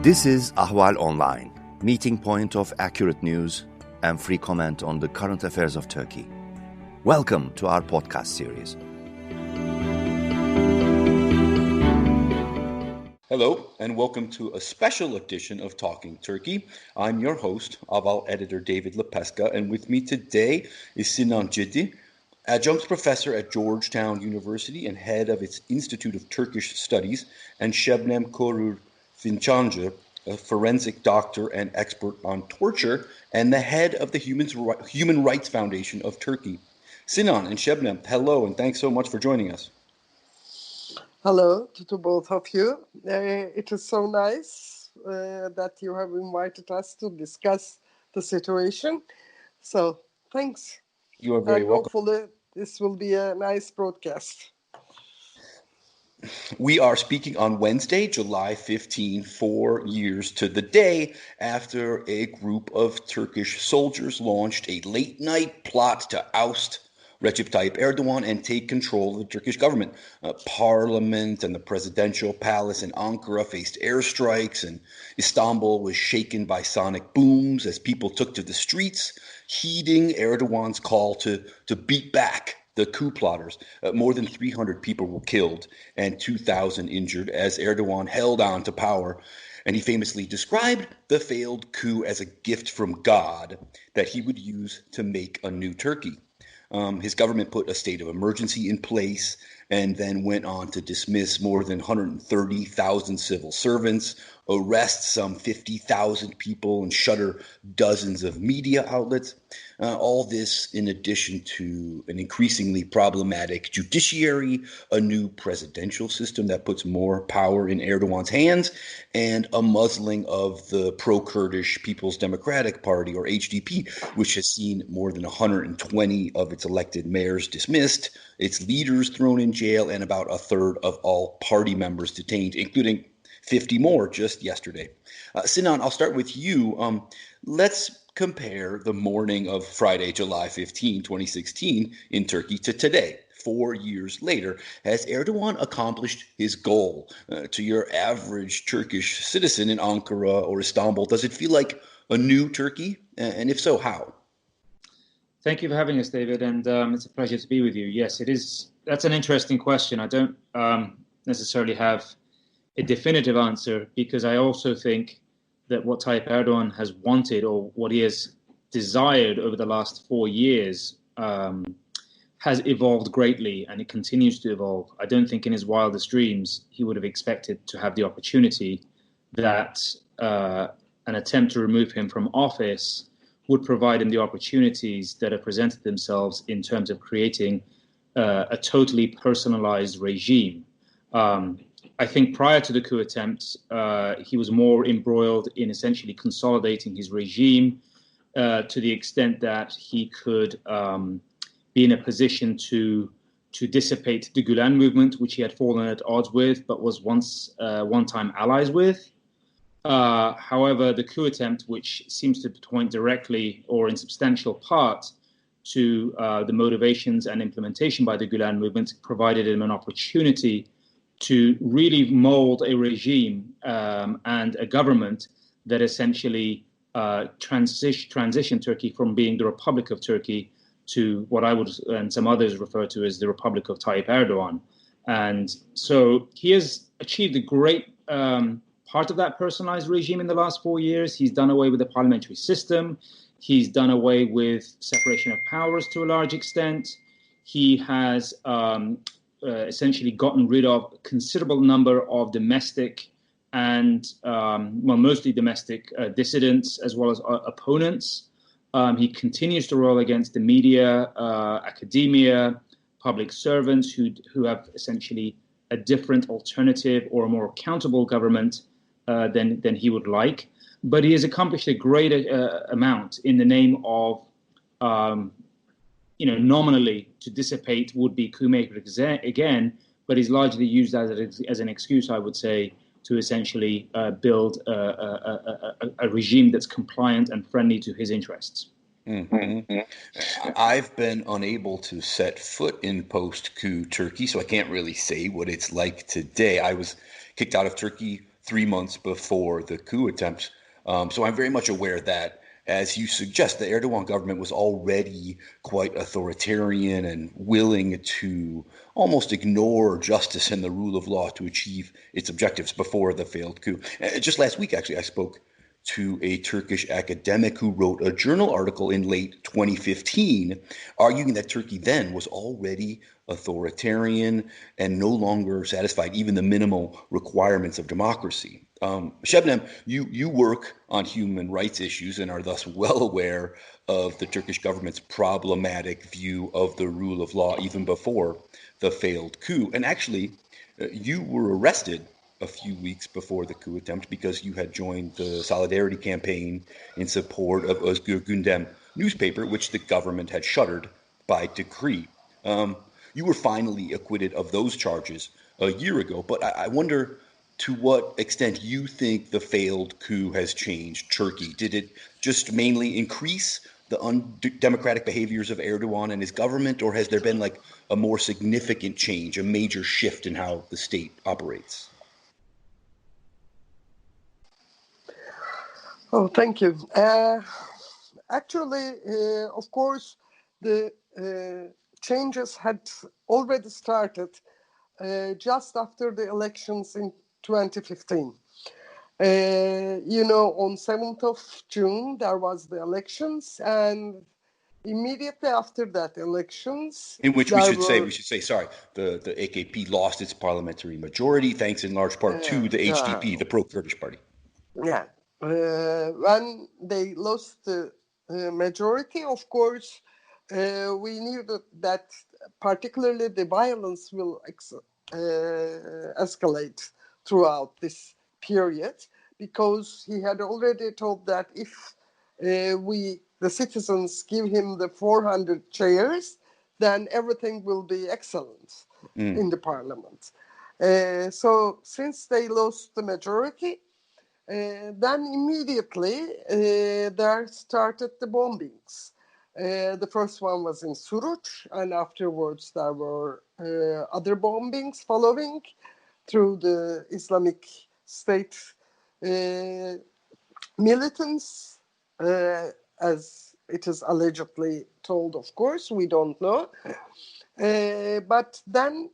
This is Ahval Online, meeting point of accurate news and free comment on the current affairs of Turkey. Welcome to our podcast series. Hello, and welcome to a special edition of Talking Turkey. I'm your host, Ahval editor David Lepeska, and with me today is Sinan Ciddi, adjunct professor at Georgetown University and head of its Institute of Turkish Studies, and Sebnem Korur Fincanci, a forensic doctor and expert on torture, and the head of the Human Rights Foundation of Turkey. Sinan and Sebnem, hello, and thanks so much for joining us. Hello to both of you. It is so nice that you have invited us to discuss the situation. So, thanks. You are very welcome. Hopefully, this will be a nice broadcast. We are speaking on Wednesday, July 15, 4 years to the day after a group of Turkish soldiers launched a late-night plot to oust Recep Tayyip Erdogan and take control of the Turkish government. Parliament and the presidential palace in Ankara faced airstrikes, and Istanbul was shaken by sonic booms as people took to the streets, heeding Erdogan's call to beat back the coup plotters. More than 300 people were killed and 2,000 injured as Erdogan held on to power. And he famously described the failed coup as a gift from God that he would use to make a new Turkey. His government put a state of emergency in place and then went on to dismiss more than 130,000 civil servants, arrest some 50,000 people, and shutter dozens of media outlets. All this in addition to an increasingly problematic judiciary, a new presidential system that puts more power in Erdogan's hands, and a muzzling of the pro-Kurdish People's Democratic Party, or HDP, which has seen more than 120 of its elected mayors dismissed, its leaders thrown in jail, and about a third of all party members detained, including 50 more just yesterday. Sinan, I'll start with you. Let's compare the morning of Friday, July 15, 2016 in Turkey to today, 4 years later. Has Erdogan accomplished his goal? To your average Turkish citizen in Ankara or Istanbul, does it feel like a new Turkey? And if so, how? Thank you for having us, David, and it's a pleasure to be with you. Yes, it is. That's an interesting question. I don't necessarily have a definitive answer, because I also think that what Tayyip Erdogan has wanted, or what he has desired over the last 4 years, has evolved greatly, and it continues to evolve. I don't think in his wildest dreams he would have expected to have the opportunity that an attempt to remove him from office would provide him the opportunities that have presented themselves in terms of creating a totally personalized regime. I think prior to the coup attempt, he was more embroiled in essentially consolidating his regime to the extent that he could be in a position to dissipate the Gulen movement, which he had fallen at odds with, but was one-time allies with. However, the coup attempt, which seems to point directly or in substantial part to the motivations and implementation by the Gulen movement, provided him an opportunity to really mold a regime and a government that essentially transition Turkey from being the Republic of Turkey to what I would and some others refer to as the Republic of Tayyip Erdogan. And so he has achieved a great part of that personalized regime in the last 4 years. He's done away with the parliamentary system. He's done away with separation of powers to a large extent. He has essentially gotten rid of a considerable number of domestic and, mostly domestic dissidents as well as opponents. He continues to roll against the media, academia, public servants who have essentially a different alternative or a more accountable government than he would like. But he has accomplished a great amount in the name of nominally to dissipate would-be coup makers again, but he's largely used as an excuse, I would say, to essentially build a regime that's compliant and friendly to his interests. Mm-hmm. I've been unable to set foot in post-coup Turkey, so I can't really say what it's like today. I was kicked out of Turkey 3 months before the coup attempt. So I'm very much aware that, as you suggest, the Erdogan government was already quite authoritarian and willing to almost ignore justice and the rule of law to achieve its objectives before the failed coup. Just last week, actually, I spoke to a Turkish academic who wrote a journal article in late 2015 arguing that Turkey then was already authoritarian and no longer satisfied even the minimal requirements of democracy. Sebnem, you work on human rights issues and are thus well aware of the Turkish government's problematic view of the rule of law even before the failed coup. And actually, you were arrested a few weeks before the coup attempt because you had joined the Solidarity campaign in support of Özgür Gündem newspaper, which the government had shuttered by decree. You were finally acquitted of those charges a year ago, but I wonder to what extent you think the failed coup has changed Turkey. Did it just mainly increase the undemocratic behaviors of Erdogan and his government, or has there been like a more significant change, a major shift in how the state operates? Oh, thank you. Actually, of course, the changes had already started just after the elections in 2015. On 7th of June, there was the elections, and immediately after that elections, in which we should say, the AKP lost its parliamentary majority, thanks in large part to the HDP, the pro-Kurdish party. Yeah. When they lost the majority, of course, we knew that particularly the violence will escalate throughout this period, because he had already told that if the citizens give him the 400 chairs, then everything will be excellent in the parliament. So since they lost the majority, then immediately there started the bombings. The first one was in Suruç, and afterwards there were other bombings following through the Islamic State militants, as it is allegedly told, of course, we don't know. But then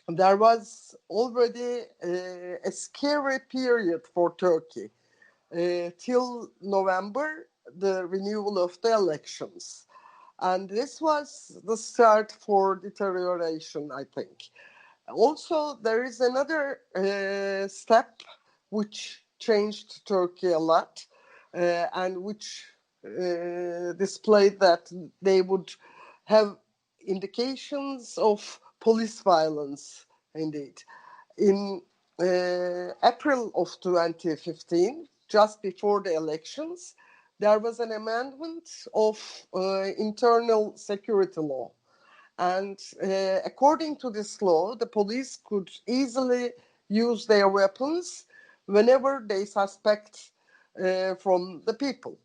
there was already a scary period for Turkey till November, the renewal of the elections. And this was the start for deterioration, I think. Also, there is another step which changed Turkey a lot, and which displayed that they would have indications of police violence, indeed. In April of 2015, just before the elections, there was an amendment of internal security law. And according to this law, the police could easily use their weapons whenever they suspect from the people.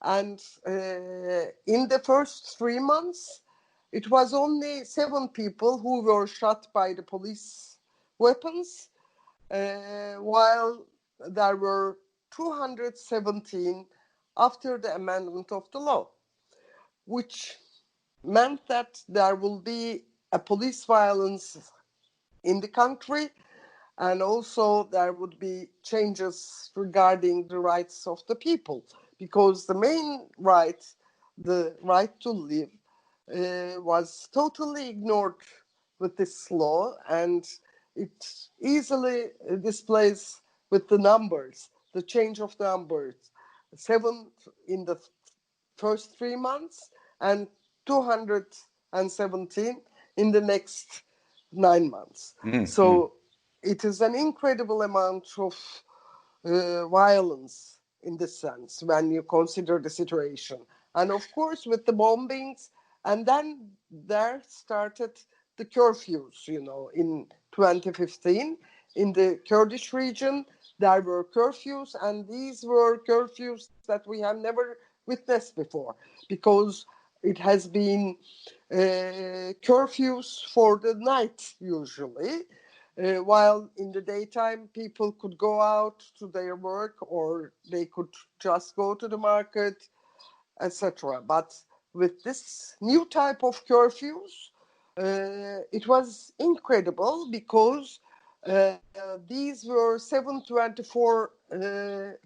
And in the first 3 months, it was only 7 people who were shot by the police weapons, while there were 217 after the amendment of the law, which meant that there will be a police violence in the country, and also there would be changes regarding the rights of the people, because the main right, the right to live, was totally ignored with this law, and it easily displays with the numbers, the change of the numbers, 7 in the first 3 months and 217 in the next 9 months. So it is an incredible amount of violence in this sense when you consider the situation. And of course, with the bombings, and then there started the curfews, in 2015 in the Kurdish region. There were curfews, and these were curfews that we have never witnessed before, because it has been curfews for the night usually, while in the daytime people could go out to their work or they could just go to the market, etc. But with this new type of curfews, it was incredible because these were 7/24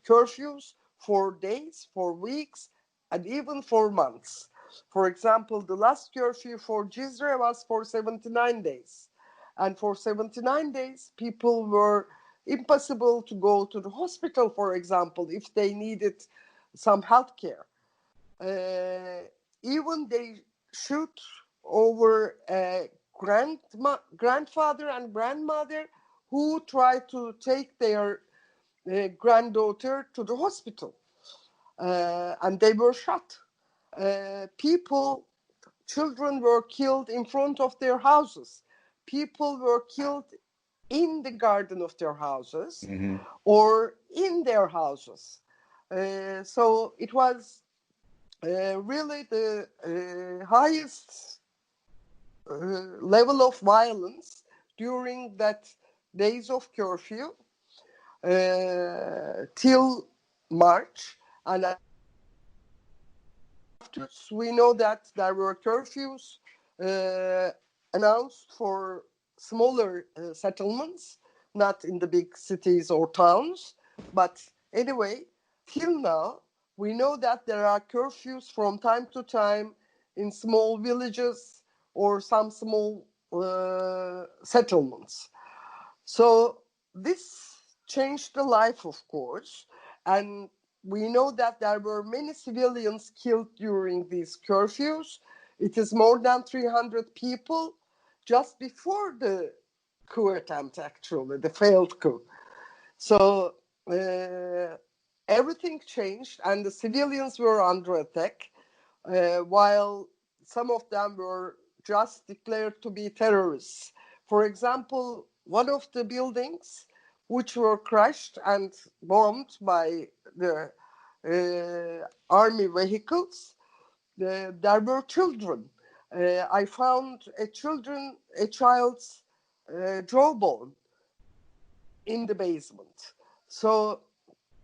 curfews for days, for weeks, and even for months. For example, the last curfew for Cizre was for 79 days. And for 79 days, people were impossible to go to the hospital, for example, if they needed some health care. Even they shoot over a grandfather and grandmother who tried to take their granddaughter to the hospital, and they were shot. Children were killed in front of their houses. People were killed in the garden of their houses or in their houses. So it was really the highest level of violence during that days of curfew till March. And afterwards, we know that there were curfews announced for smaller settlements, not in the big cities or towns. But anyway, till now, we know that there are curfews from time to time in small villages or some small settlements. So this changed the life, of course, and we know that there were many civilians killed during these curfews. It is more than 300 people just before the coup attempt, actually, the failed coup. So everything changed, and the civilians were under attack, while some of them were just declared to be terrorists. For example, one of the buildings which were crushed and bombed by the army vehicles, there were children. I found a child's jawbone in the basement. So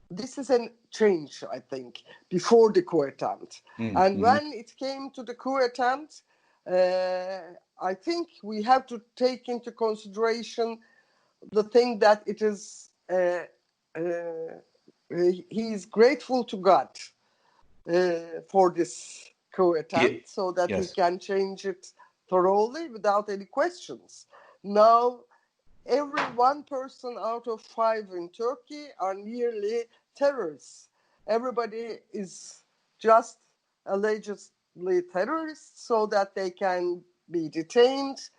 this is a change, I think, before the coup attempt. And when it came to the coup attempt, I think we have to take into consideration the thing that it is, he is grateful to God for this coup attempt, so that he can change it thoroughly without any questions. Now, every one person out of 5 in Turkey are nearly terrorists. Everybody is just allegedly terrorists so that they can be detained,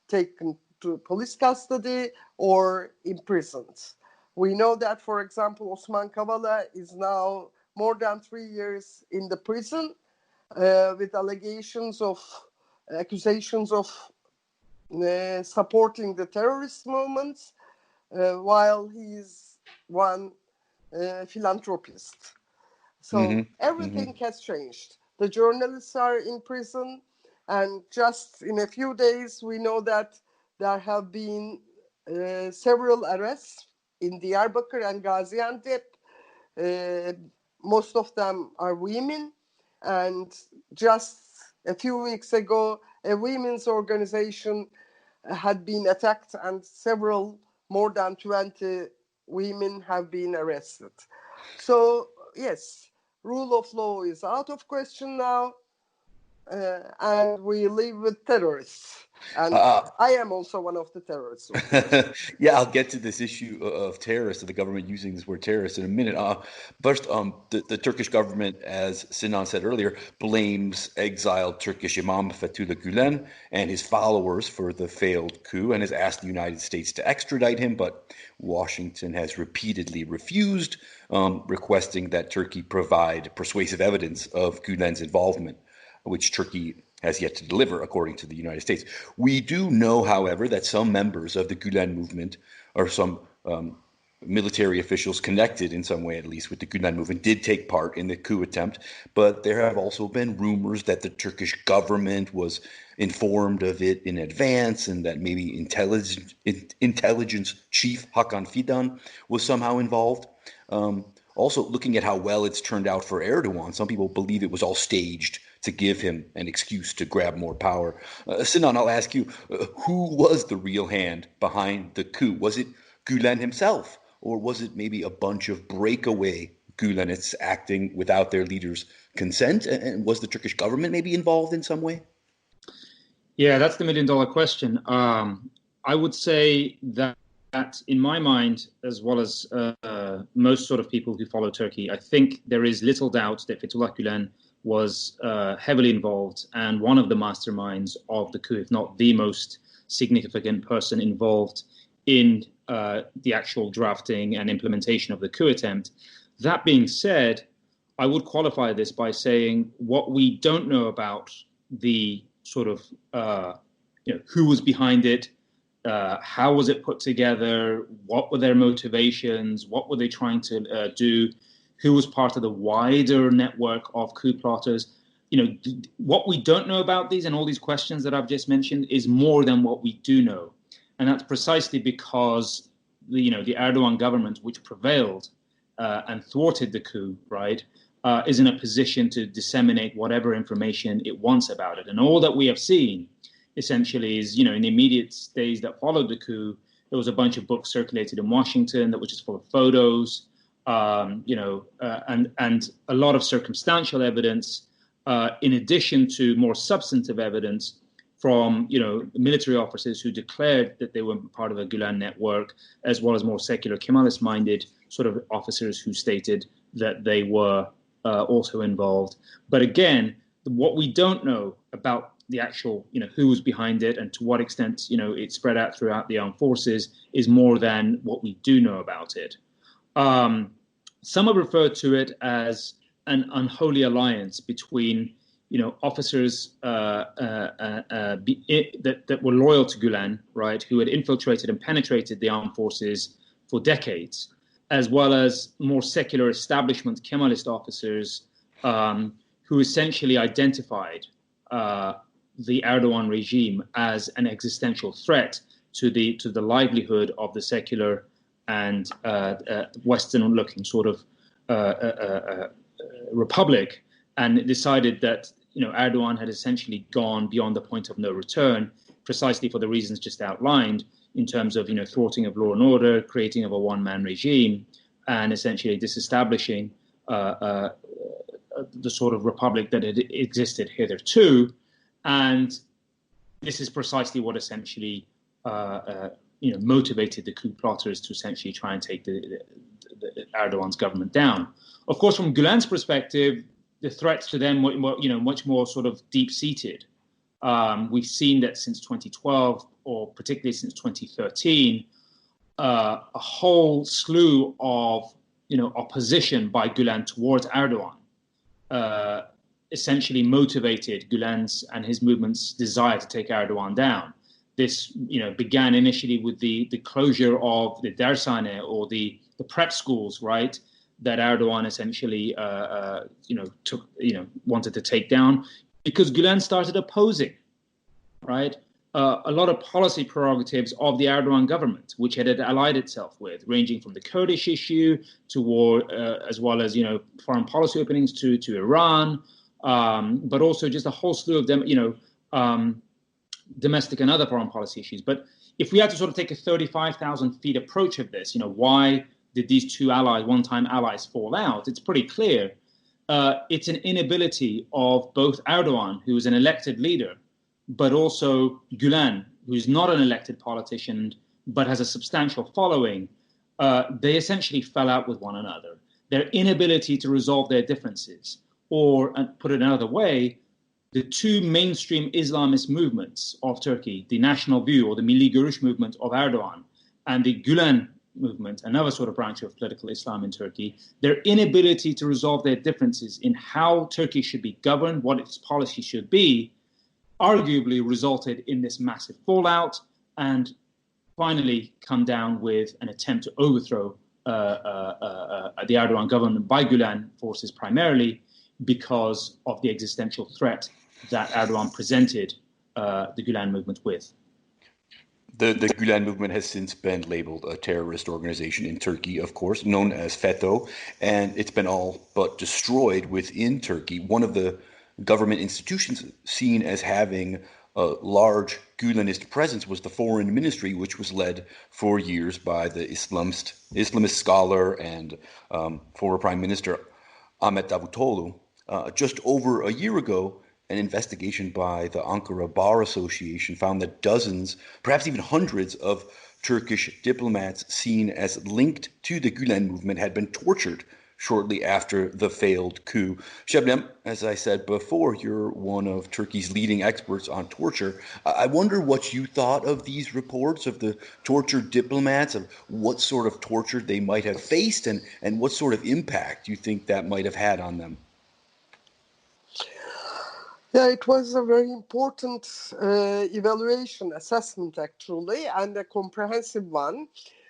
taken to police custody, or imprisoned. We know that, for example, Osman Kavala is now more than 3 years in the prison with accusations of supporting the terrorist movements, while he is one philanthropist. So everything has changed. The journalists are in prison, and just in a few days, we know that there have been several arrests in Diyarbakir and Gaziantep. Most of them are women, and just a few weeks ago, a women's organization had been attacked, and more than 20 women have been arrested. So, yes, rule of law is out of question now, and we live with terrorists. And I am also one of the terrorists. Yeah, I'll get to this issue of terrorists, of the government using this word terrorist in a minute. First, the Turkish government, as Sinan said earlier, blames exiled Turkish Imam Fethullah Gulen and his followers for the failed coup and has asked the United States to extradite him, but Washington has repeatedly refused, requesting that Turkey provide persuasive evidence of Gulen's involvement, which Turkey has yet to deliver, according to the United States. We do know, however, that some members of the Gulen movement, or some military officials connected in some way, at least, with the Gulen movement did take part in the coup attempt. But there have also been rumors that the Turkish government was informed of it in advance, and that maybe intelligence chief Hakan Fidan was somehow involved. Also, looking at how well it's turned out for Erdogan, some people believe it was all staged to give him an excuse to grab more power. Sinan, I'll ask you, who was the real hand behind the coup? Was it Gulen himself, or was it maybe a bunch of breakaway Gulenists acting without their leader's consent? And was the Turkish government maybe involved in some way? Yeah, that's the million-dollar question. I would say that in my mind, as well as most sort of people who follow Turkey, I think there is little doubt that Fethullah Gulen was heavily involved and one of the masterminds of the coup, if not the most significant person involved in the actual drafting and implementation of the coup attempt. That being said, I would qualify this by saying what we don't know about the sort of, who was behind it, how was it put together, what were their motivations, what were they trying to do, who was part of the wider network of coup plotters. What we don't know about these and all these questions that I've just mentioned is more than what we do know. And that's precisely because the Erdogan government, which prevailed and thwarted the coup, right, is in a position to disseminate whatever information it wants about it. And all that we have seen essentially is, in the immediate days that followed the coup, there was a bunch of books circulated in Washington that were just full of photos, and a lot of circumstantial evidence, in addition to more substantive evidence from, military officers who declared that they were part of a Gulen network, as well as more secular Kemalist-minded sort of officers who stated that they were also involved. But again, what we don't know about the actual, who was behind it and to what extent, it spread out throughout the armed forces is more than what we do know about it. Some have referred to it as an unholy alliance between, officers that were loyal to Gulen, right, who had infiltrated and penetrated the armed forces for decades, as well as more secular establishment Kemalist officers who essentially identified the Erdogan regime as an existential threat to the livelihood of the secular and Western-looking sort of republic, and decided that Erdogan had essentially gone beyond the point of no return, precisely for the reasons just outlined, in terms of thwarting of law and order, creating of a one-man regime, and essentially disestablishing the sort of republic that had existed hitherto. And this is precisely what essentially motivated the coup plotters to essentially try and take the Erdogan's government down. Of course, from Gulen's perspective, the threats to them were much more sort of deep-seated. We've seen that since 2012, or particularly since 2013, a whole slew of opposition by Gulen towards Erdogan essentially motivated Gulen's and his movement's desire to take Erdogan down. This began initially with the closure of the dershane, or the prep schools, right, that Erdogan essentially wanted to take down, because Gulen started opposing, right, a lot of policy prerogatives of the Erdogan government, which it had allied itself with, ranging from the Kurdish issue to war, as well as foreign policy openings to Iran, but also just a whole slew of them, domestic and other foreign policy issues. But if we had to sort of take a 35,000 feet approach of this, why did these two allies, one-time allies, fall out? It's pretty clear. It's an inability of both Erdogan, who is an elected leader, but also Gulen, who's not an elected politician, but has a substantial following. They essentially fell out with one another. Their inability to resolve their differences, or put it another way, the two mainstream Islamist movements of Turkey, the National View or the Milli Görüş movement of Erdogan, and the Gulen movement, another sort of branch of political Islam in Turkey, their inability to resolve their differences in how Turkey should be governed, what its policy should be, arguably resulted in this massive fallout, and finally come down with an attempt to overthrow the Erdogan government by Gulen forces primarily because of the existential threat that Erdogan presented the Gulen movement with. The Gulen movement has since been labeled a terrorist organization in Turkey, of course, known as FETÖ, and it's been all but destroyed within Turkey. One of the government institutions seen as having a large Gulenist presence was the foreign ministry, which was led for years by the Islamist scholar and former Prime Minister Ahmet Davutoğlu. Just over a year ago, an investigation by the Ankara Bar Association found that dozens, perhaps even hundreds of Turkish diplomats seen as linked to the Gulen movement had been tortured shortly after the failed coup. Sebnem, as I said before, you're one of Turkey's leading experts on torture. I wonder what you thought of these reports of the tortured diplomats, of what sort of torture they might have faced, and what sort of impact you think that might have had on them. Yeah, it was a very important evaluation assessment, actually, and a comprehensive one.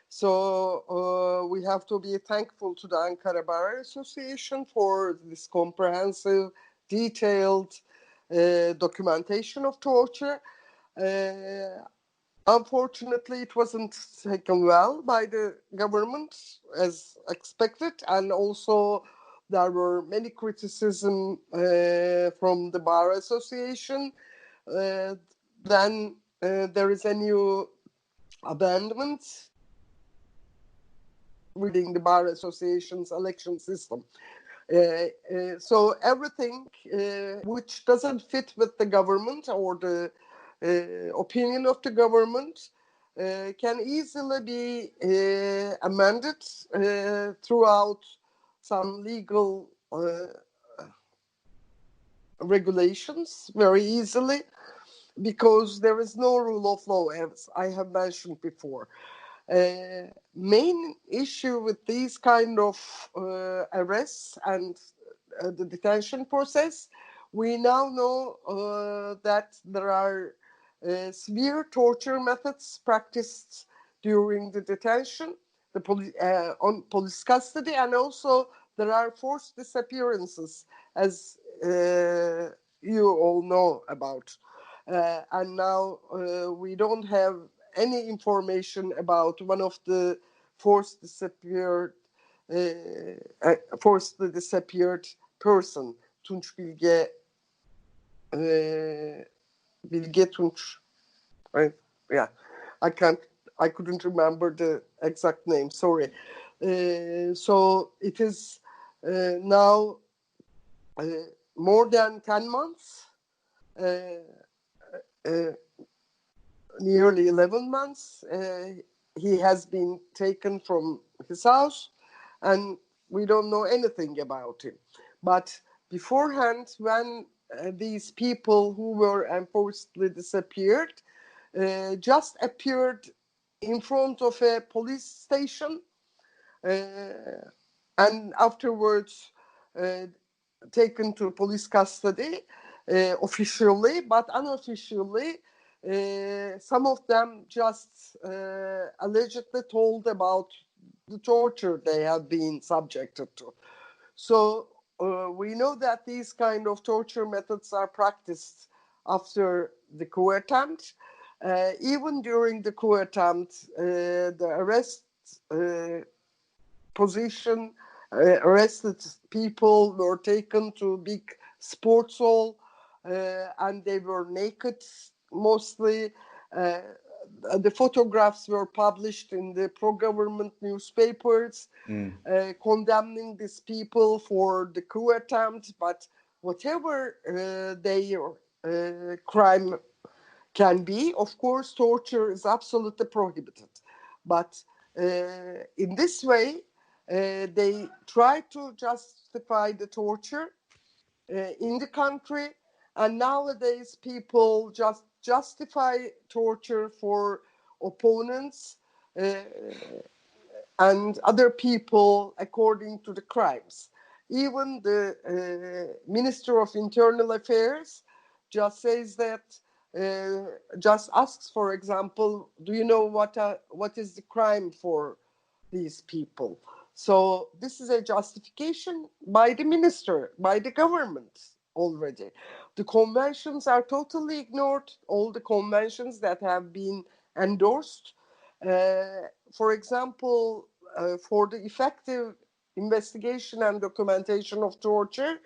So we have to be thankful to the Ankara Bar Association for this comprehensive, detailed documentation of torture. Unfortunately, it wasn't taken well by the government as expected, and also there were many criticism from the Bar Association. Then there is a new amendment within the Bar Association's election system. So everything which doesn't fit with the government or the opinion of the government can easily be amended throughout some legal regulations very easily, because there is no rule of law, as I have mentioned before. Main issue with these kind of arrests and the detention process, we now know that there are severe torture methods practiced during the detention, on police custody, and also there are forced disappearances, as you all know about. And now we don't have any information about one of the forced disappeared person, Tunç Bilge Tunç. Yeah, I couldn't remember the exact name. Sorry. So it is now more than 10 months. Nearly 11 months, he has been taken from his house, and we don't know anything about him. But beforehand, when these people who were unfortunately disappeared just appeared in front of a police station, and afterwards taken to police custody officially, but unofficially, some of them just allegedly told about the torture they have been subjected to. So we know that these kind of torture methods are practiced after the coup attempt. Even during the coup attempt, the arrest position, arrested people were taken to big sports hall, and they were naked mostly. The photographs were published in the pro-government newspapers, condemning these people for the coup attempt. But whatever their crime can be, of course, torture is absolutely prohibited. But in this way, they try to justify the torture in the country, and nowadays people just justify torture for opponents and other people according to the crimes. Even the Minister of Internal Affairs just says that, just asks, for example, do you know what is the crime for these people. So this is a justification by the minister, by the government already. The conventions are totally ignored, all the conventions that have been endorsed. For example, for the effective investigation and documentation of torture,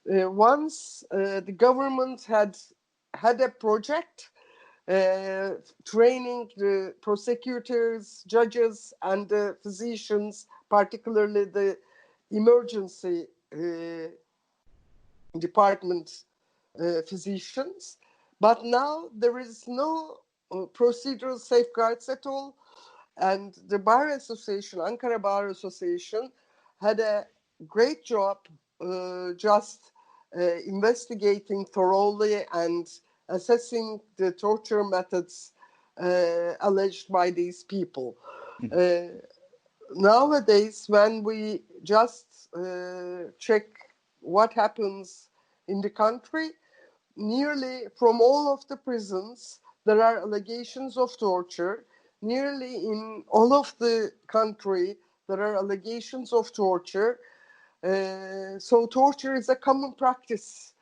once the government had a project training the prosecutors, judges, and the physicians, particularly the emergency department physicians. But now there is no procedural safeguards at all. And the Bar Association, Ankara Bar Association, had a great job just investigating thoroughly and assessing the torture methods alleged by these people. Nowadays, when we just check what happens in the country, nearly from all of the prisons, there are allegations of torture. Nearly in all of the country, there are allegations of torture. So torture is a common practice,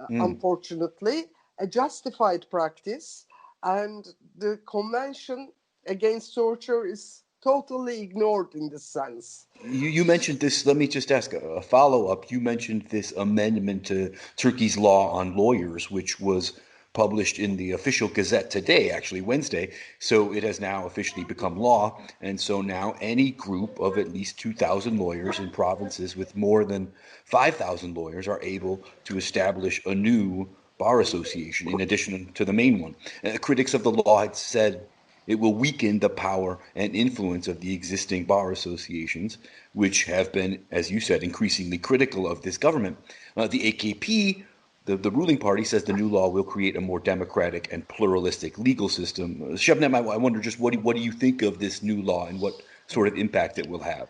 unfortunately, a justified practice. And the Convention Against Torture is totally ignored in this sense. You mentioned this. Let me just ask a follow-up. You mentioned this amendment to Turkey's law on lawyers, which was published in the official Gazette today, actually Wednesday. So it has now officially become law. And so now any group of at least 2,000 lawyers in provinces with more than 5,000 lawyers are able to establish a new bar association in addition to the main one. Critics of the law had said it will weaken the power and influence of the existing bar associations, which have been, as you said, increasingly critical of this government. The AKP, the ruling party, says the new law will create a more democratic and pluralistic legal system. Sebnem, I wonder just what do you think of this new law and what sort of impact it will have?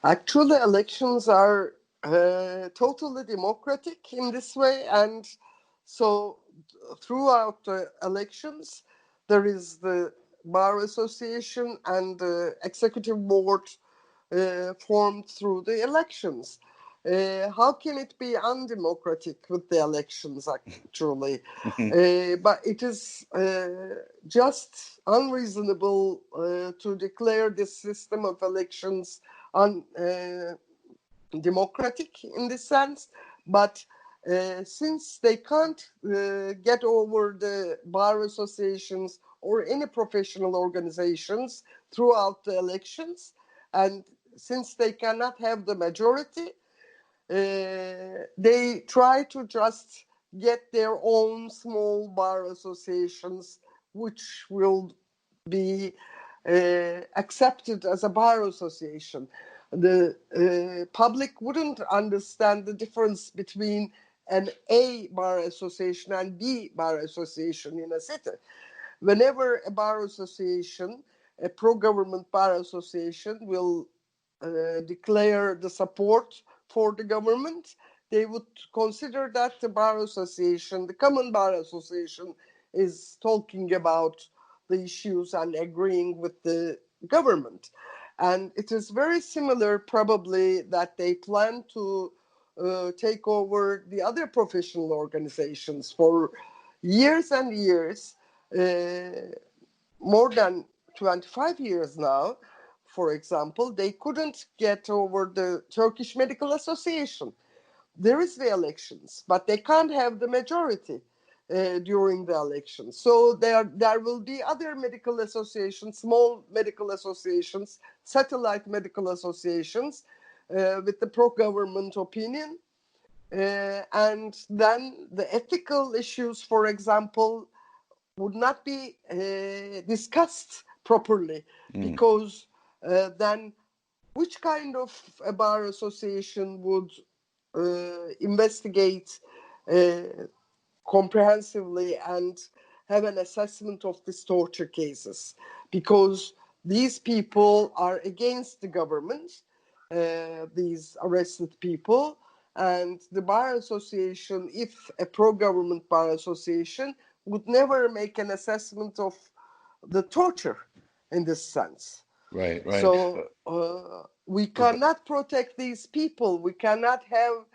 Actually, elections are totally democratic in this way. And so throughout the elections, there is the Bar Association and the Executive Board formed through the elections. How can it be undemocratic with the elections, actually? But it is just unreasonable to declare this system of elections undemocratic in this sense. But since they can't get over the bar associations or any professional organizations throughout the elections, and since they cannot have the majority, they try to just get their own small bar associations, which will be accepted as a bar association. The public wouldn't understand the difference between an A bar association and B bar association in a city. Whenever a bar association, a pro-government bar association, will declare the support for the government, they would consider that the bar association, the common bar association, is talking about the issues and agreeing with the government. And it is very similar, probably, that they plan to take over the other professional organizations for years and years, more than 25 years now. For example, they couldn't get over the Turkish Medical Association. There is the elections, but they can't have the majority during the elections. So there will be other medical associations, small medical associations, satellite medical associations with the pro-government opinion. And then the ethical issues, for example, would not be discussed properly, because then which kind of a bar association would investigate comprehensively and have an assessment of these torture cases? Because these people are against the government, these arrested people, and the bar association, if a pro-government bar association, would never make an assessment of the torture in this sense. Right. So we cannot protect these people. We cannot have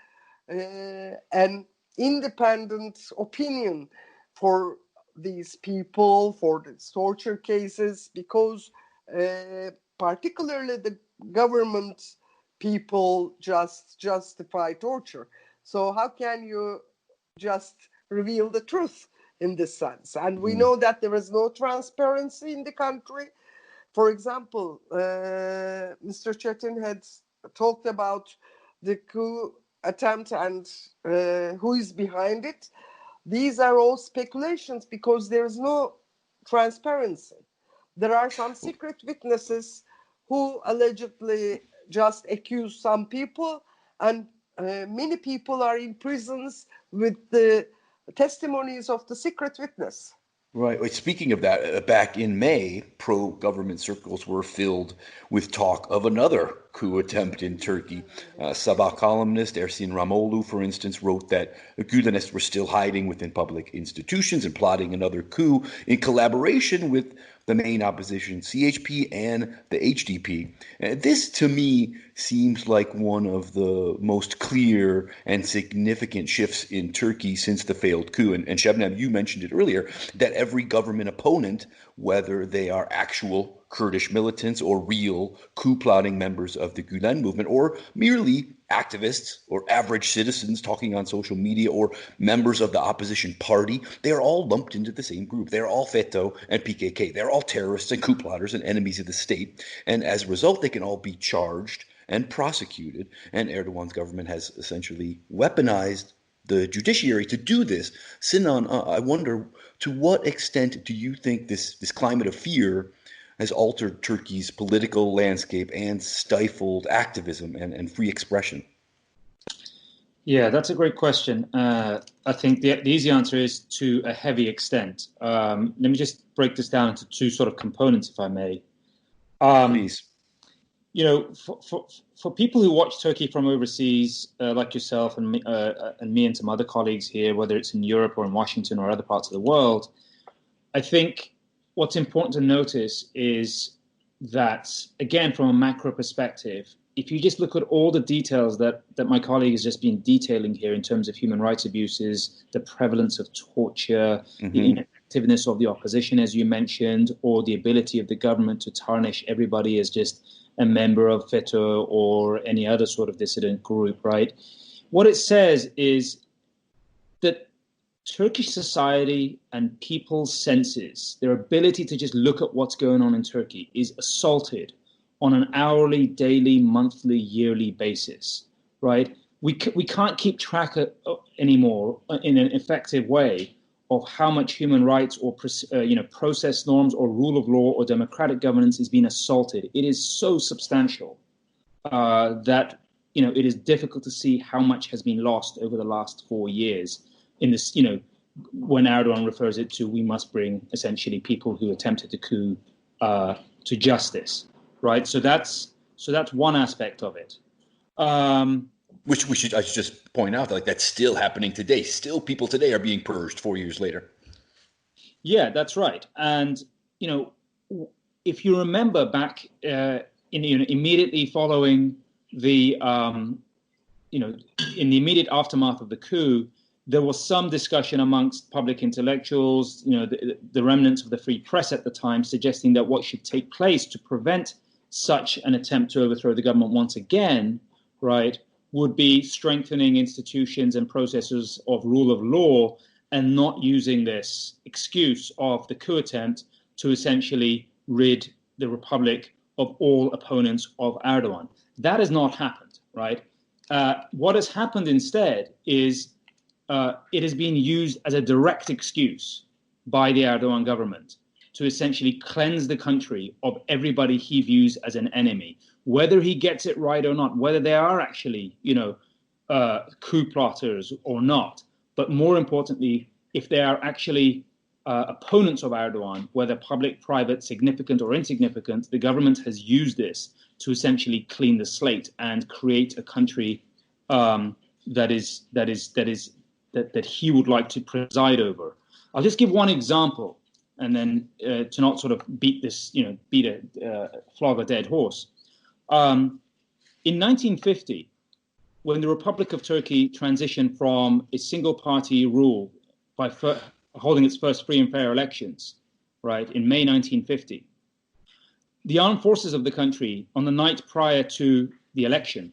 an independent opinion for these people, for the torture cases, because particularly the government people just justify torture. So how can you just reveal the truth in this sense? And we know that there is no transparency in the country. For example, Mr. Chetin had talked about the coup attempt and who is behind it. These are all speculations because there is no transparency. There are some secret witnesses who allegedly just accuse some people, and many people are in prisons with the testimonies of the secret witness. Right. Speaking of that, back in May, pro-government circles were filled with talk of another coup attempt in Turkey. Sabah columnist Ersin Ramolu, for instance, wrote that the Gulenists were still hiding within public institutions and plotting another coup in collaboration with the main opposition, CHP, and the HDP. This, to me, seems like one of the most clear and significant shifts in Turkey since the failed coup. And Sebnem, you mentioned it earlier, that every government opponent, whether they are actual Kurdish militants or real coup-plotting members of the Gulen movement, or merely activists or average citizens talking on social media or members of the opposition party, they are all lumped into the same group. They're all FETÖ and PKK. They're all terrorists and coup plotters and enemies of the state. And as a result, they can all be charged and prosecuted. And Erdogan's government has essentially weaponized the judiciary to do this. Sinan, I wonder, to what extent do you think this climate of fear has altered Turkey's political landscape and stifled activism and free expression? Yeah, that's a great question. I think the easy answer is to a heavy extent. Let me just break this down into two sort of components, if I may. Please. You know, for people who watch Turkey from overseas, like yourself and me and some other colleagues here, whether it's in Europe or in Washington or other parts of the world, I think what's important to notice is that, again, from a macro perspective, if you just look at all the details that my colleague has just been detailing here in terms of human rights abuses, the prevalence of torture, the ineffectiveness of the opposition, as you mentioned, or the ability of the government to tarnish everybody as just a member of FETÖ or any other sort of dissident group, right? What it says is that Turkish society and people's senses, their ability to just look at what's going on in Turkey, is assaulted on an hourly, daily, monthly, yearly basis, right? We can't keep track anymore in an effective way of how much human rights or process norms or rule of law or democratic governance is being assaulted. It is so substantial that it is difficult to see how much has been lost over the last 4 years. In this, when Erdogan refers it to, we must bring essentially people who attempted the coup to justice, right? So that's one aspect of it. Which I should just point out, like, that's still happening today. Still, people today are being purged 4 years later. Yeah, that's right. And if you remember back immediately following the in the immediate aftermath of the coup, there was some discussion amongst public intellectuals, the remnants of the free press at the time, suggesting that what should take place to prevent such an attempt to overthrow the government once again, right, would be strengthening institutions and processes of rule of law and not using this excuse of the coup attempt to essentially rid the republic of all opponents of Erdogan. That has not happened, right? What has happened instead is it has been used as a direct excuse by the Erdogan government to essentially cleanse the country of everybody he views as an enemy, whether he gets it right or not, whether they are actually, coup plotters or not. But more importantly, if they are actually opponents of Erdogan, whether public, private, significant or insignificant, the government has used this to essentially clean the slate and create a country that he would like to preside over. I'll just give one example and then to not sort of flog a dead horse. In 1950, when the Republic of Turkey transitioned from a single-party rule by holding its first free and fair elections, right, in May 1950, the armed forces of the country, on the night prior to the election,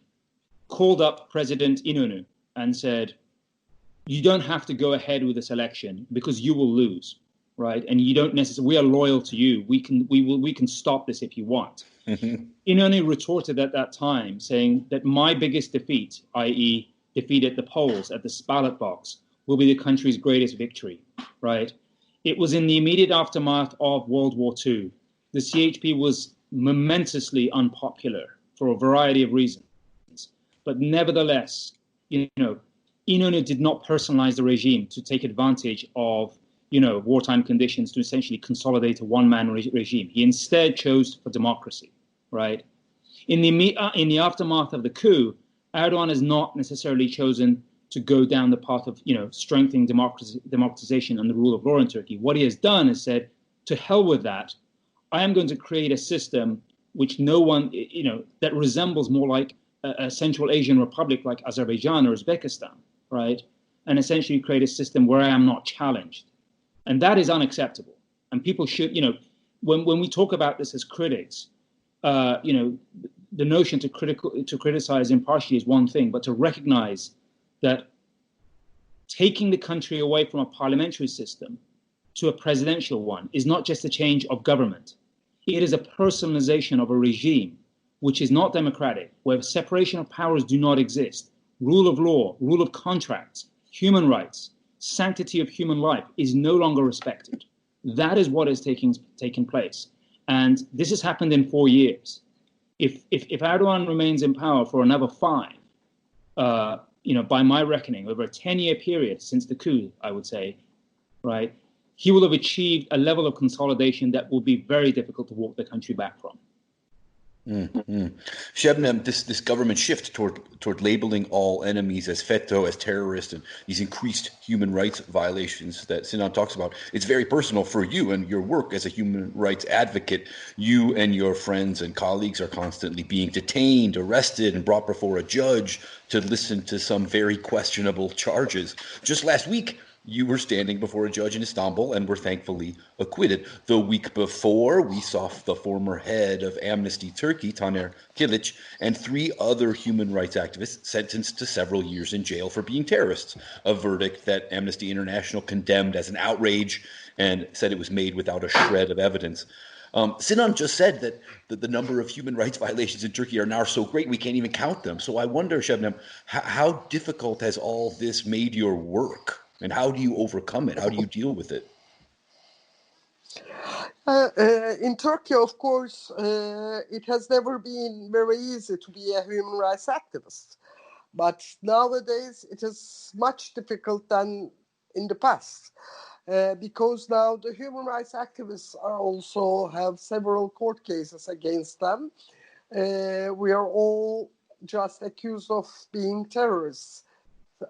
called up President İnönü and said, you don't have to go ahead with this election because you will lose, right? And you don't necessarily, we are loyal to you. We can stop this if you want. İnönü retorted at that time saying that my biggest defeat, i.e. defeat at the polls, at the ballot box, will be the country's greatest victory, right? It was in the immediate aftermath of World War II. The CHP was momentously unpopular for a variety of reasons. But nevertheless, İnönü did not personalize the regime to take advantage of, wartime conditions to essentially consolidate a one-man regime. He instead chose for democracy, right? In the aftermath of the coup, Erdogan has not necessarily chosen to go down the path of, strengthening democratization and the rule of law in Turkey. What he has done is said, to hell with that. I am going to create a system which no one, that resembles more like a Central Asian republic like Azerbaijan or Uzbekistan, right? And essentially create a system where I am not challenged. And that is unacceptable. And people should, when we talk about this as critics, the notion to criticize impartially is one thing, but to recognize that taking the country away from a parliamentary system to a presidential one is not just a change of government. It is a personalization of a regime which is not democratic, where separation of powers do not exist, rule of law, rule of contracts, human rights, sanctity of human life is no longer respected. That is what is taking place. And this has happened in 4 years. If Erdogan remains in power for another 5, by my reckoning, over a 10-year period since the coup, I would say, right, he will have achieved a level of consolidation that will be very difficult to walk the country back from. Sebnem, this government shift toward labeling all enemies as FETÖ, as terrorists, and these increased human rights violations that Sinan talks about, it's very personal for you and your work as a human rights advocate. You and your friends and colleagues are constantly being detained, arrested, and brought before a judge to listen to some very questionable charges. Just last week, you were standing before a judge in Istanbul and were thankfully acquitted. The week before, we saw the former head of Amnesty Turkey, Taner Kilic, and 3 other human rights activists sentenced to several years in jail for being terrorists, a verdict that Amnesty International condemned as an outrage and said it was made without a shred of evidence. Sinan just said that the number of human rights violations in Turkey are now so great we can't even count them. So I wonder, Sebnem, how difficult has all this made your work? And how do you overcome it? How do you deal with it? In Turkey, of course, it has never been very easy to be a human rights activist. But nowadays, it is much difficult than in the past. Because now the human rights activists also have several court cases against them. We are all just accused of being terrorists.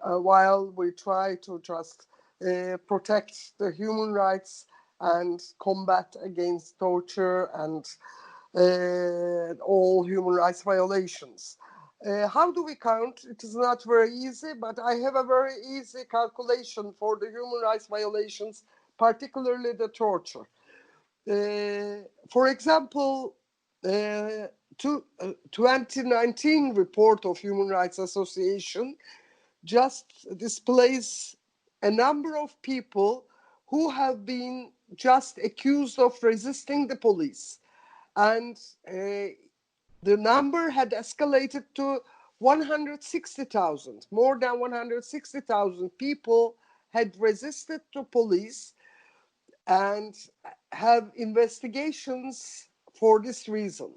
While we try to just protect the human rights and combat against torture and all human rights violations. How do we count? It is not very easy, but I have a very easy calculation for the human rights violations, particularly the torture. For example, 2019 report of Human Rights Association just displays a number of people who have been just accused of resisting the police. And the number had escalated to 160,000. More than 160,000 people had resisted to police and have investigations for this reason.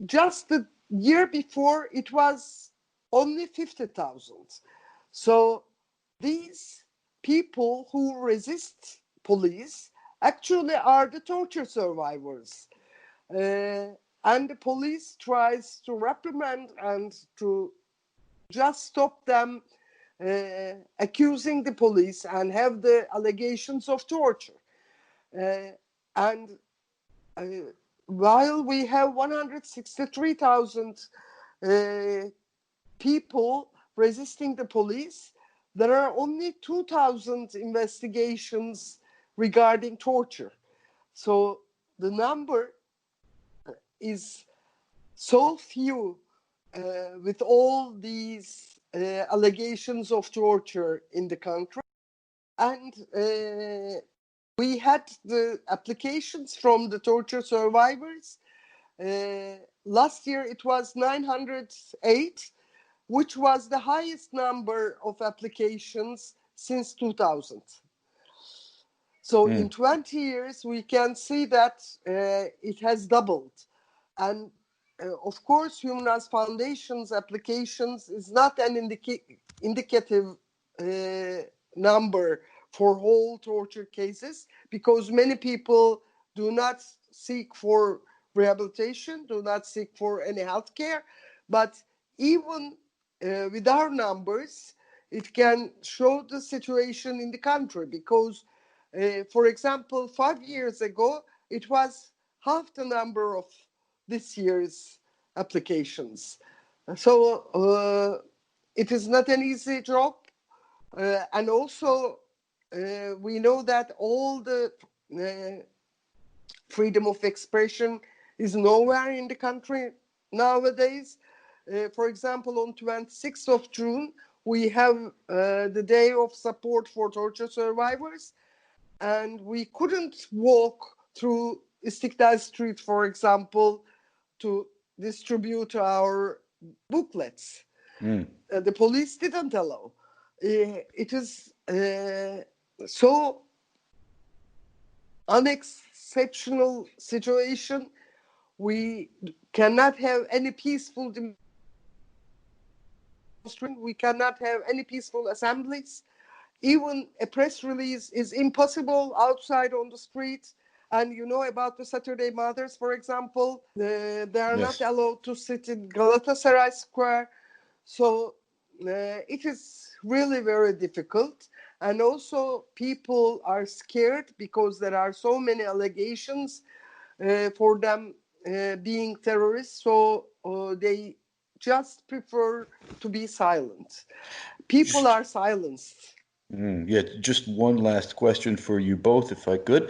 Just the year before, it was only 50,000. So these people who resist police actually are the torture survivors. And the police tries to reprimand and to just stop them accusing the police and have the allegations of torture. And while we have 163,000 people resisting the police, there are only 2,000 investigations regarding torture. So the number is so few with all these allegations of torture in the country. And we had the applications from the torture survivors. Last year it was 908, which was the highest number of applications since 2000. So in 20 years, we can see that it has doubled. And of course, Human Rights Foundation's applications is not an indicative number for whole torture cases, because many people do not seek for rehabilitation, do not seek for any health care. But even with our numbers, it can show the situation in the country, because, for example, 5 years ago, it was half the number of this year's applications. So it is not an easy job. And also, we know that all the freedom of expression is nowhere in the country nowadays. For example, on 26th of June, we have the Day of Support for Torture Survivors, and we couldn't walk through Istiklal Street, for example, to distribute our booklets. The police didn't allow. It is so unexceptional situation. We cannot have any peaceful demonstration. We cannot have any peaceful assemblies. Even a press release is impossible outside on the street. And you know about the Saturday Mothers, for example, they are not allowed to sit in Galatasaray Square. So it is really very difficult. And also people are scared because there are so many allegations for them being terrorists. So they just prefer to be silent. People are silenced. Just one last question for you both, if I could.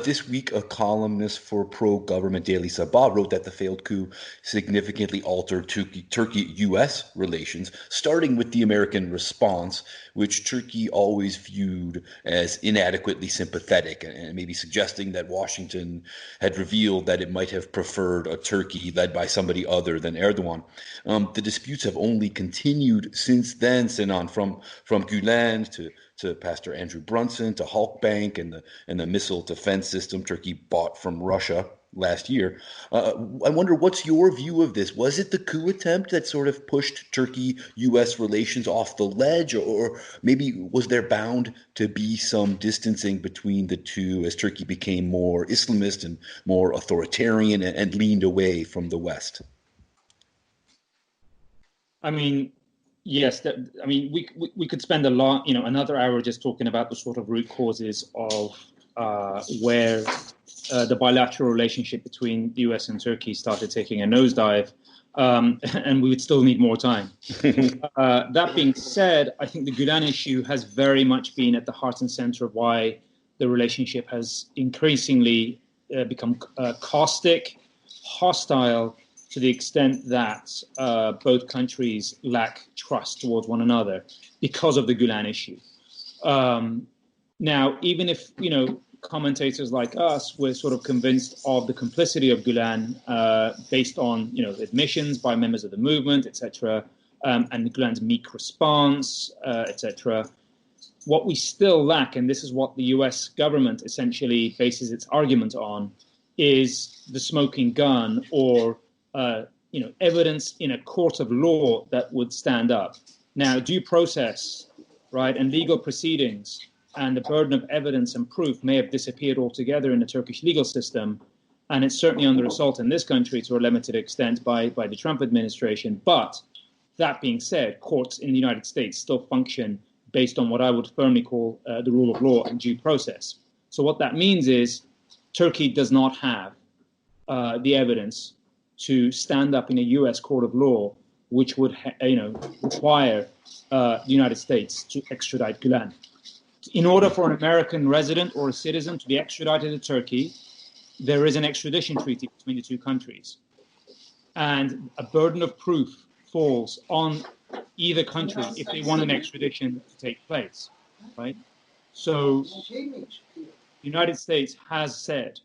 This week, a columnist for pro-government Daily Sabah wrote that the failed coup significantly altered Turkey-U.S. relations, starting with the American response, which Turkey always viewed as inadequately sympathetic, and maybe suggesting that Washington had revealed that it might have preferred a Turkey led by somebody other than Erdogan. The disputes have only continued since then, Sinan, from Gulen to Pastor Andrew Brunson, to Halk Bank and the missile defense system Turkey bought from Russia last year. I wonder, what's your view of this? Was it the coup attempt that sort of pushed Turkey-U.S. relations off the ledge, or maybe was there bound to be some distancing between the two as Turkey became more Islamist and more authoritarian and leaned away from the West? I mean, yes, we could spend another hour just talking about the sort of root causes of where the bilateral relationship between the US and Turkey started taking a nosedive, and we would still need more time. That being said, I think the Gulen issue has very much been at the heart and center of why the relationship has increasingly become caustic, hostile, to the extent that both countries lack trust towards one another because of the Gulen issue. Now, even if, commentators like us were sort of convinced of the complicity of Gulen based on, admissions by members of the movement, etc., and Gulen's meek response, etc., what we still lack, and this is what the US government essentially bases its argument on, is the smoking gun or evidence in a court of law that would stand up. Now, due process, right, and legal proceedings and the burden of evidence and proof may have disappeared altogether in the Turkish legal system, and it's certainly under assault in this country to a limited extent by the Trump administration. But That being said, courts in the United States still function based on what I would firmly call the rule of law and due process. So what that means is Turkey does not have the evidence to stand up in a U.S. court of law, which would require the United States to extradite Gulen. In order for an American resident or a citizen to be extradited to Turkey, there is an extradition treaty between the two countries. And a burden of proof falls on either country if they want an extradition to take place, right? So the United States has said,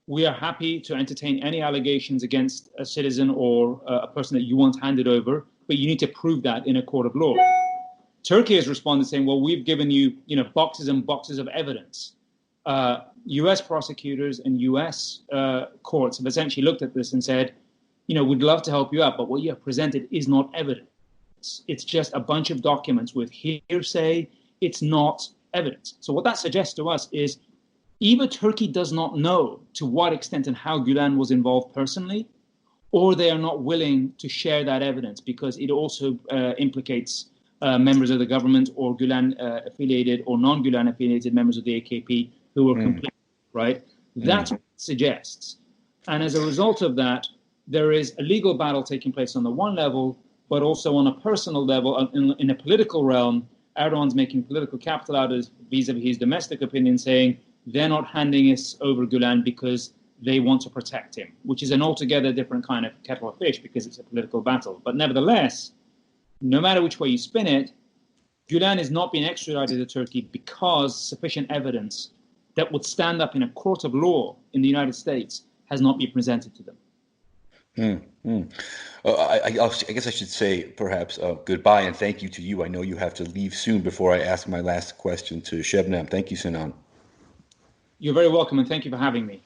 we are happy to entertain any allegations against a citizen or a person that you want handed over, but you need to prove that in a court of law. Turkey has responded saying, well, we've given you, boxes and boxes of evidence. U.S. prosecutors and U.S. Courts have essentially looked at this and said, we'd love to help you out, but what you have presented is not evidence. It's just a bunch of documents with hearsay. It's not evidence. So what that suggests to us is either Turkey does not know to what extent and how Gulen was involved personally, or they are not willing to share that evidence because it also implicates members of the government or Gulen-affiliated or non-Gulen-affiliated members of the AKP who were complicit, right? That's what it suggests. And as a result of that, there is a legal battle taking place on the one level, but also on a personal level, in a political realm. Erdogan's making political capital out of vis-a-vis his domestic opinion, saying they're not handing us over Gulen because they want to protect him, which is an altogether different kind of kettle of fish because it's a political battle. But nevertheless, no matter which way you spin it, Gulen is not being extradited to Turkey because sufficient evidence that would stand up in a court of law in the United States has not been presented to them. I guess I should say perhaps goodbye and thank you to you. I know you have to leave soon before I ask my last question to Sebnem. Thank you, Sinan. You're very welcome, and thank you for having me.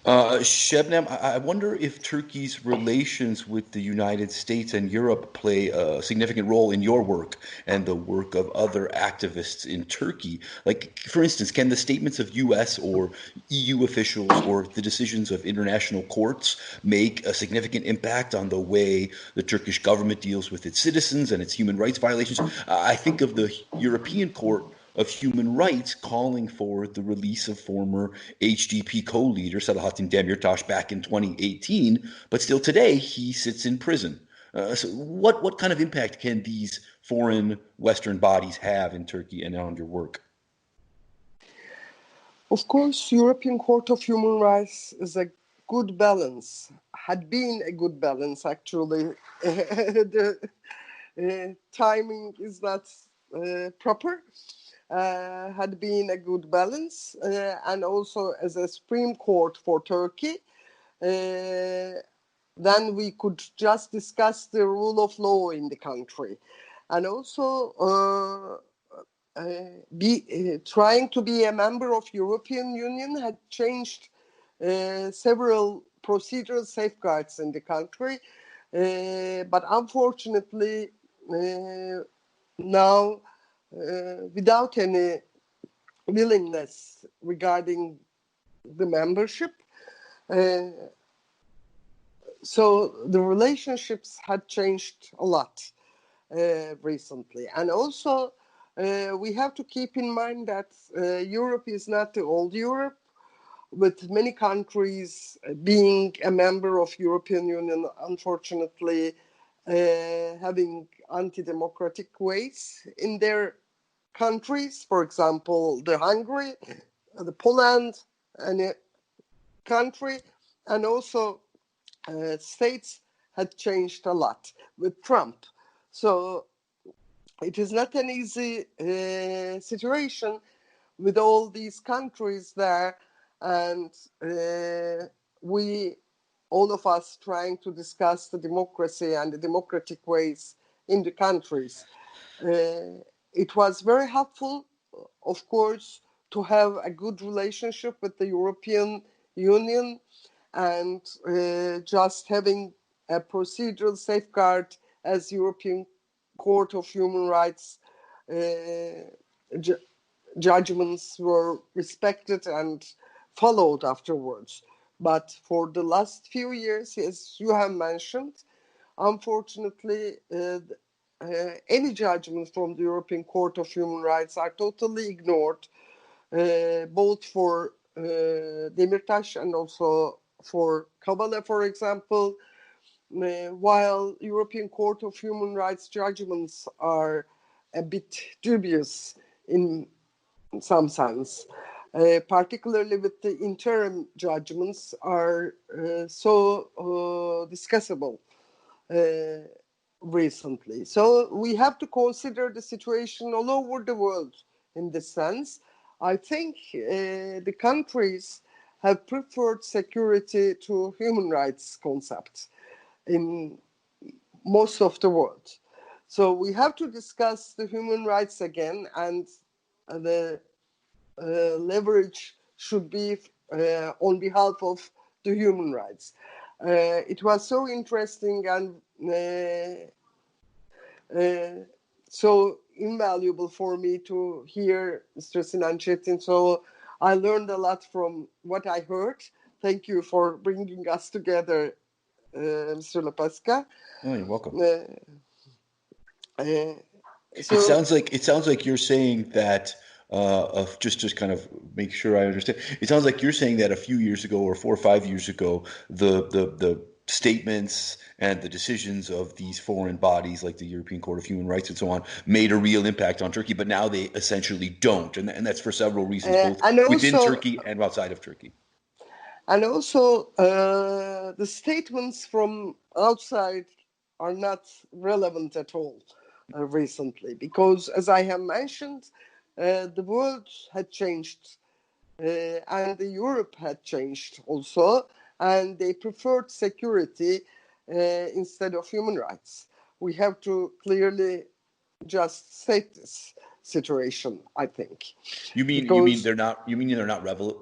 Sebnem, I wonder if Turkey's relations with the United States and Europe play a significant role in your work and the work of other activists in Turkey. Like, for instance, can the statements of U.S. or EU officials or the decisions of international courts make a significant impact on the way the Turkish government deals with its citizens and its human rights violations? I think of the European Court of Human Rights calling for the release of former HDP co-leader Selahattin Demirtas back in 2018, but still today he sits in prison. So what kind of impact can these foreign Western bodies have in Turkey and on your work? Of course, European Court of Human Rights is a good balance, had been a good balance actually. The timing is not proper. Had been a good balance, and also as a Supreme Court for Turkey, then we could just discuss the rule of law in the country, and also trying to be a member of European Union had changed several procedural safeguards in the country, but unfortunately now, without any willingness regarding the membership. So the relationships had changed a lot recently. And also, we have to keep in mind that Europe is not the old Europe, with many countries being a member of European Union, unfortunately, having anti-democratic ways in their countries. For example, the Hungary, the Poland, and a country, and also states had changed a lot with Trump. So it is not an easy situation with all these countries there, and all of us trying to discuss the democracy and the democratic ways in the countries. It was very helpful, of course, to have a good relationship with the European Union and just having a procedural safeguard as European Court of Human Rights judgments were respected and followed afterwards. But for the last few years, as you have mentioned, unfortunately, any judgments from the European Court of Human Rights are totally ignored, both for Demirtas and also for Kavala, for example, while European Court of Human Rights judgments are a bit dubious in some sense, particularly with the interim judgments are so discussable recently. So we have to consider the situation all over the world in this sense. I think the countries have preferred security to human rights concepts in most of the world. So we have to discuss the human rights again, and the leverage should be on behalf of the human rights. It was so interesting and so invaluable for me to hear Mr. Sinan Ciddi. So I learned a lot from what I heard. Thank you for bringing us together, Mr. Lepeska. Oh, you're welcome. So, it sounds like you're saying that just kind of make sure I understand. It sounds like you're saying that a few years ago or 4 or 5 years ago, the statements and the decisions of these foreign bodies like the European Court of Human Rights and so on made a real impact on Turkey, but now they essentially don't, and that's for several reasons, both within Turkey and outside of Turkey. And also, the statements from outside are not relevant at all recently, because, as I have mentioned, the world had changed, and Europe had changed also, and they preferred security instead of human rights. We have to clearly just state this situation, I think. You mean they're not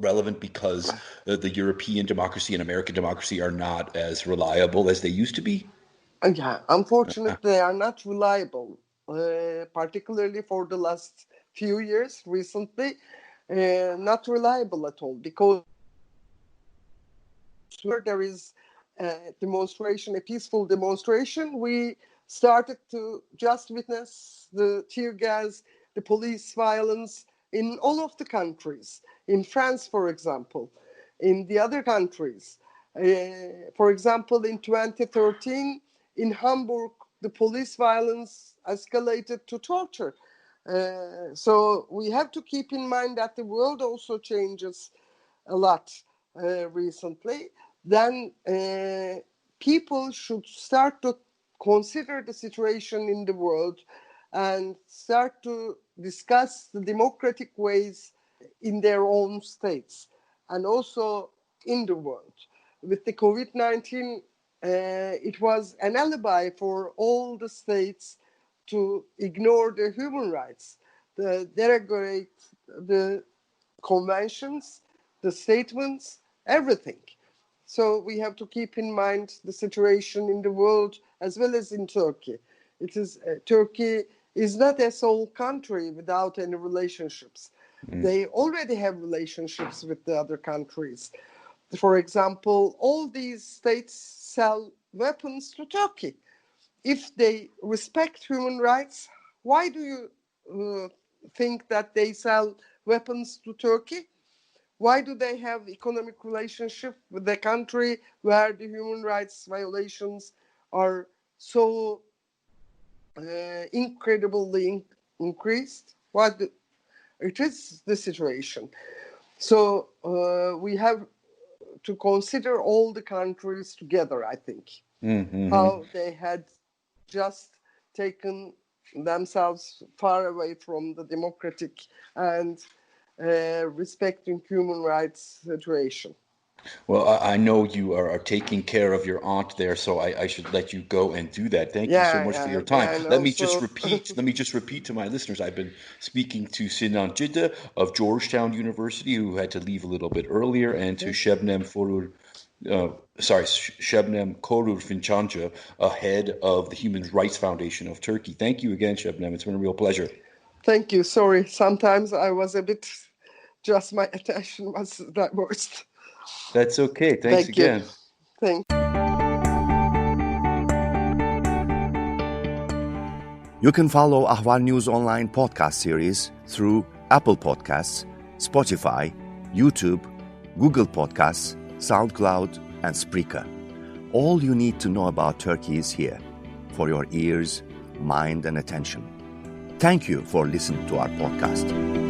relevant because the European democracy and American democracy are not as reliable as they used to be? Yeah, unfortunately, they are not reliable, particularly for the last few years, recently, not reliable at all, because where there is a demonstration, a peaceful demonstration, we started to just witness the tear gas, the police violence in all of the countries. In France, for example, in the other countries. For example, in 2013, in Hamburg, the police violence escalated to torture. So we have to keep in mind that the world also changes a lot recently. Then people should start to consider the situation in the world and start to discuss the democratic ways in their own states and also in the world. With the COVID-19, it was an alibi for all the states to ignore the human rights, derogate the conventions, the statements, everything. So we have to keep in mind the situation in the world as well as in Turkey. Turkey is not a sole country without any relationships. They already have relationships with the other countries. For example, all these states sell weapons to Turkey. If they respect human rights, why do you think that they sell weapons to Turkey? Why do they have economic relationship with the country where the human rights violations are so incredibly increased? It is the situation. So we have to consider all the countries together, I think, how they had just taken themselves far away from the democratic and respecting human rights situation. Well, I know you are taking care of your aunt there, so I should let you go and do that. Thank you so much for your time. Let me just repeat to my listeners. I've been speaking to Sinan Ciddi of Georgetown University, who had to leave a little bit earlier, and to Sebnem Korur Fincanci, head of the Human Rights Foundation of Turkey. Thank you again, Sebnem. It's been a real pleasure. Thank you. Sorry, sometimes I was a bit, just my attention was divorced. That's okay. Thanks again. Thank you. You can follow Ahval News Online podcast series through Apple Podcasts, Spotify, YouTube, Google Podcasts, SoundCloud, and Spreaker. All you need to know about Turkey is here, for your ears, mind, and attention. Thank you for listening to our podcast.